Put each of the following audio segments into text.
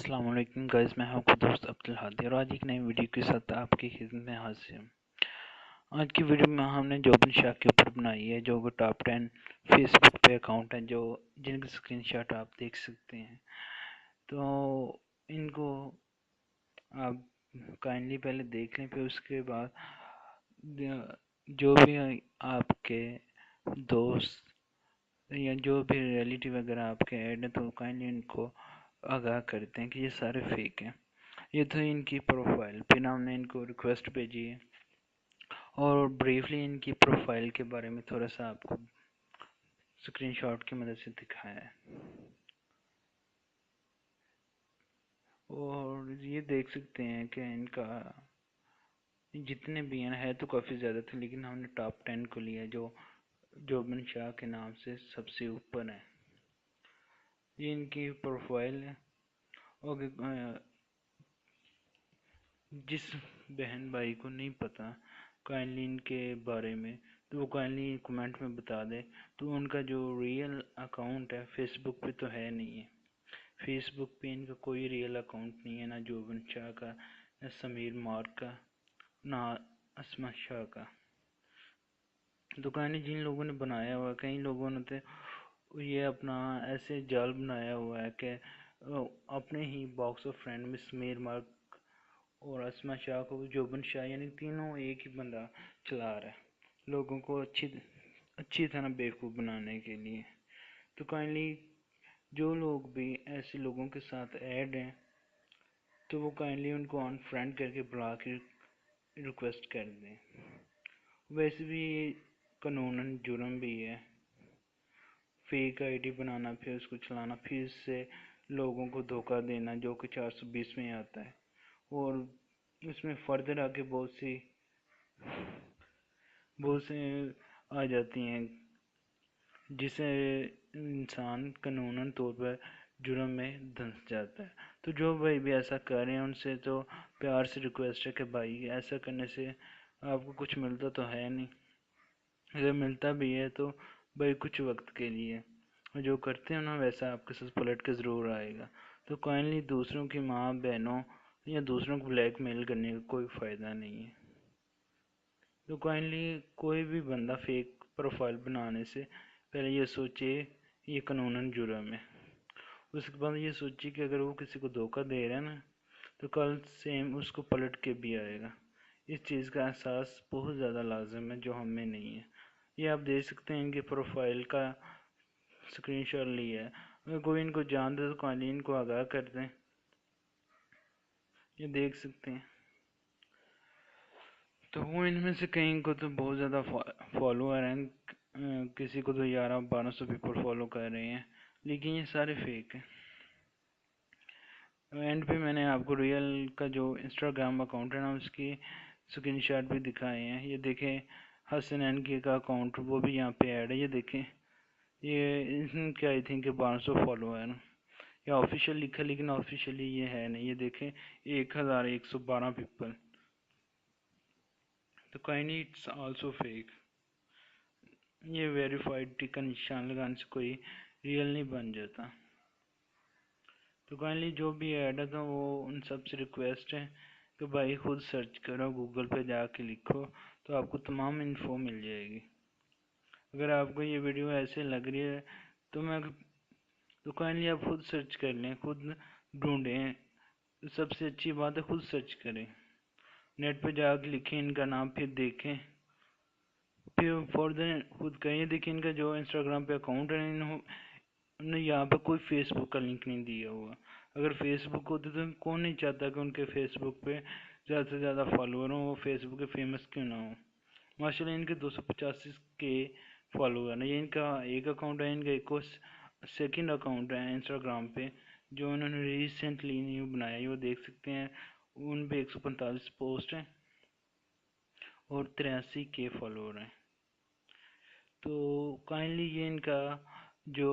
السلام علیکم گائز، میں ہوں آپ کا دوست عبدالحادی اور آج ایک نئی ویڈیو کے ساتھ آپ کی خدمت میں حاضر ہوں۔ آج کی ویڈیو میں ہم نے جوبن شاہ کے اوپر بنائی ہے، جو ٹاپ 10 فیس بک پہ اکاؤنٹ ہیں جن کے اسکرین شاٹ آپ دیکھ سکتے ہیں۔ تو ان کو آپ کائنڈلی پہلے دیکھ لیں، پھر اس کے بعد جو بھی آپ کے دوست یا جو بھی ریلیٹیو اگر آپ کے ایڈ ہیں تو کائنڈلی ان کو آگاہ کرتے ہیں کہ یہ سارے فیک ہیں۔ یہ تھا ان کی پروفائل، پھر ہم نے ان کو ریکویسٹ بھیجی ہے اور بریفلی ان کی پروفائل کے بارے میں تھوڑا سا آپ کو اسکرین شاٹ کی مدد سے دکھایا ہے، اور یہ دیکھ سکتے ہیں کہ ان کا جتنے بھی ہیں تو کافی زیادہ تھے، لیکن ہم نے ٹاپ 10 کو لیا جو جوبن شاہ کے نام سے سب سے اوپر ہے۔ یہ ان کی پروفائل ہے، اور جس بہن بھائی کو نہیں پتا کائنڈلی ان کے بارے میں تو وہ کائنڈلی کمنٹ میں بتا دے۔ تو ان کا جو ریئل اکاؤنٹ ہے فیس بک پہ تو ہے نہیں ہے، فیس بک پہ ان کا کوئی ریئل اکاؤنٹ نہیں ہے، نہ جوبن شاہ کا، نہ سمیر مارک کا، نہ اسما شاہ کا۔ تو کائنڈلی جن لوگوں نے بنایا ہوا ہے، کئی لوگوں نے تو یہ اپنا ایسے جال بنایا ہوا ہے کہ اپنے ہی باکس آف فرینڈ میں سمیر مارک اور اسما شاہ کو جوبن شاہ یعنی تینوں ایک ہی بندہ چلا رہا ہے، لوگوں کو اچھی طرح بیوقوف بنانے کے لیے۔ تو کائنڈلی جو لوگ بھی ایسے لوگوں کے ساتھ ایڈ ہیں تو وہ کائنڈلی ان کو ان فرینڈ کر کے بلا کے ریکویسٹ کر دیں۔ ویسے بھی قانوناً جرم بھی ہے فیک آئی ڈی بنانا، پھر اس کو چلانا، پھر اس سے لوگوں کو دھوکہ دینا، جو کہ 420 میں آتا ہے، اور اس میں فردر آگے بہت سے آ جاتی ہیں جسے انسان قانوناً طور پر جرم میں دھنس جاتا ہے۔ تو جو بھائی بھی ایسا کر رہے ہیں ان سے تو پیار سے ریکویسٹ ہے کہ بھائی ایسا کرنے سے آپ کو کچھ ملتا تو ہے نہیں، اگر ملتا بھی ہے تو بھائی کچھ وقت کے لیے، اور جو کرتے ہیں نا ویسا آپ کے ساتھ پلٹ کے ضرور آئے گا۔ تو کائنڈلی دوسروں کی ماں بہنوں یا دوسروں کو بلیک میل کرنے کا کوئی فائدہ نہیں ہے۔ تو کائنڈلی کوئی بھی بندہ فیک پروفائل بنانے سے پہلے یہ سوچے یہ قانوناً جرم ہے، اس کے بعد یہ سوچے کہ اگر وہ کسی کو دھوکہ دے رہا ہے نا تو کل سیم اس کو پلٹ کے بھی آئے گا۔ اس چیز کا احساس بہت زیادہ لازم ہے جو ہم میں نہیں ہے۔ یہ آپ دیکھ سکتے ہیں ان کی پروفائل کا اسکرین شاٹ لیا ہے، اگر کوئی ان کو جان دے تو کائنڈلی ان کو آگاہ کر دیں۔ یہ دیکھ سکتے ہیں، تو وہ ان میں سے کئی کو تو بہت زیادہ فالوور ہیں، کسی کو تو 1100-1200 پیپل فالو کر رہے ہیں، لیکن یہ سارے فیک ہیں۔ اینڈ پہ میں نے آپ کو ریئل کا جو انسٹاگرام اکاؤنٹ ہے نا اس کی اسکرین شاٹ بھی دکھائے ہیں۔ یہ دیکھیں حسن این کے کا اکاؤنٹ، وہ بھی یہاں پہ ایڈ ہے، یہ دیکھیں یہ ان کے آئی تھنک 1200 فالوور ہیں، یا آفیشیل لکھا لیکن آفیشیلی یہ ہے نہیں۔ یہ دیکھیں 1112 پیپل، تو کائنڈلی اٹس آلسو فیک۔ یہ ویریفائڈ ٹک کا نشان لگانے سے کوئی ریئل نہیں بن جاتا۔ تو کائنڈلی جو بھی ایڈ ہے تو وہ ان سب سے ریکویسٹ ہے کہ بھائی خود سرچ کرو، گوگل پہ جا کے لکھو تو آپ کو تمام انفو مل جائے گی۔ اگر آپ کو یہ ویڈیو ایسے لگ رہی ہے تو کائنڈلی آپ خود سرچ کر لیں، خود ڈھونڈیں، سب سے اچھی بات ہے خود سرچ کریں، نیٹ پہ جا کے لکھیں ان کا نام، پھر دیکھیں، پھر فردر خود کہیں۔ دیکھیں ان کا جو انسٹاگرام پہ اکاؤنٹ ہے انہوں نے یہاں پہ کوئی فیس بک کا لنک نہیں دیا ہوا۔ اگر فیس بک ہوتی تو کون نہیں چاہتا کہ ان کے فیس بک پہ زیادہ سے زیادہ فالوور ہوں، وہ فیس بک پہ فیمس کیوں نہ ہوں۔ ماشاءاللہ ان کے 285 کے فالوور ہیں۔ یہ ان کا ایک اکاؤنٹ ہے، ان کا ایک سیکنڈ اکاؤنٹ ہے انسٹاگرام پہ جو انہوں نے ریسنٹلی نیو بنایا ہے، وہ دیکھ سکتے ہیں ان پہ 145 پوسٹ ہیں اور 83 کے فالوور ہیں۔ تو کائنڈلی یہ ان کا جو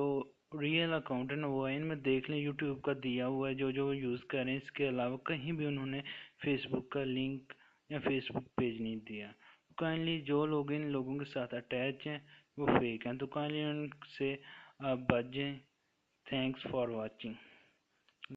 ریئل اکاؤنٹ ہے نا وہ ان میں دیکھ لیں، یوٹیوب کا دیا ہوا ہے جو یوز کریں، اس کے علاوہ کہیں بھی انہوں نے فیس بک کا لنک یا فیس بک پیج نہیں دیا۔ کائنڈلی جو لوگ ان لوگوں کے ساتھ اٹیچ ہیں وہ فیک ہیں، تو کائنڈلی ان سے آپ بچ جائیں۔ Thanks for watching.